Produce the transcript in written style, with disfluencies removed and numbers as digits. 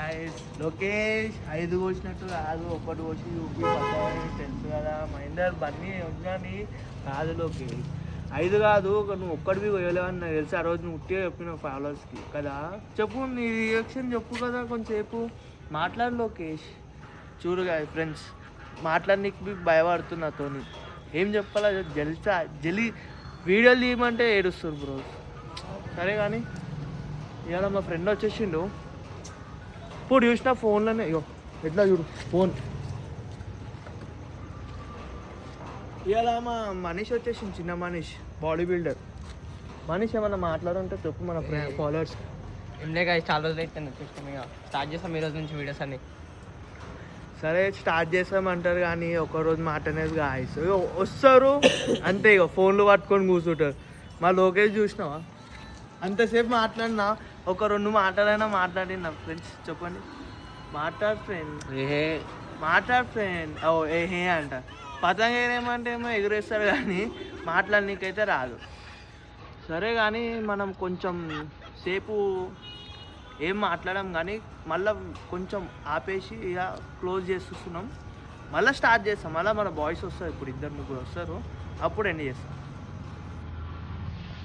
Guys Lokesh 5 కోసినట్టు కాదు, ఒకటి కోసి చూపి పడ్డాయి తెలుసు కదా. మహేందర్ బన్నీ ఉందని కాదు లోకేష్, 5 కాదు నువ్వు ఒక్కడివి కోయలేవని నాకు తెలుసు. ఆ రోజు నువ్వు ఉట్టిగా చెప్పినావు ఫాలోవర్స్కి కదా. చెప్పు నీ రియాక్షన్ చెప్పు కదా, కొంచెంసేపు మాట్లాడు లోకేష్. చూడు గాయ ఫ్రెండ్స్, మాట్లాడనీకి మీకు భయపడుతున్నా నాతోని, ఏం చెప్పాలా జలి వీడియోలు తీయమంటే ఏడుస్తారు బ్రో. సరే కానీ ఇవాళ మా ఫ్రెండ్ వచ్చేసిండు. ఇప్పుడు చూసిన ఫోన్లోనే ఇగో ఎట్లా చూడు ఫోన్. ఇవాళ మా మనీష్ వచ్చేసింది, చిన్న మనీష్ బాడీ బిల్డర్. మనీష్ ఏమన్నా మాట్లాడుంటే చెప్పు మన ఫ్రెండ్ ఫాలోవర్స్. ఇండే గాయ చాలా రోజులు అయితే చూస్తాం, ఇక స్టార్ట్ చేస్తాం ఈ రోజు నుంచి వీడియోస్ అన్ని. సరే స్టార్ట్ చేస్తామంటారు కానీ ఒకరోజు మాట అనేది గాయస్ వస్తారు అంతే, ఇక ఫోన్లు పట్టుకొని కూర్చుంటారు. మా లోకేష్ చూసినావా అంతసేపు మాట్లాడినా, ఒక 2 మాటలైనా మాట్లాడినా ఫ్రెండ్స్. చెప్పండి, మాట్లాడు ఫ్రెండ్, మాట్లాడు ఫ్రెండ్. ఓ ఏహే అంట, పతంగ ఏమంటే ఏమో ఎగురేస్తాడు కానీ మాట్లాడనీకైతే రాదు. సరే కానీ మనం కొంచెం సేపు ఏం మాట్లాడాం కానీ మళ్ళీ కొంచెం ఆపేసి ఇక క్లోజ్ చేస్తున్నాం. మళ్ళీ స్టార్ట్ చేస్తాం, మళ్ళీ మన బాయ్స్ వస్తారు, ఇప్పుడు 2-3 వస్తారు, అప్పుడు ఎండ్ చేస్తాం.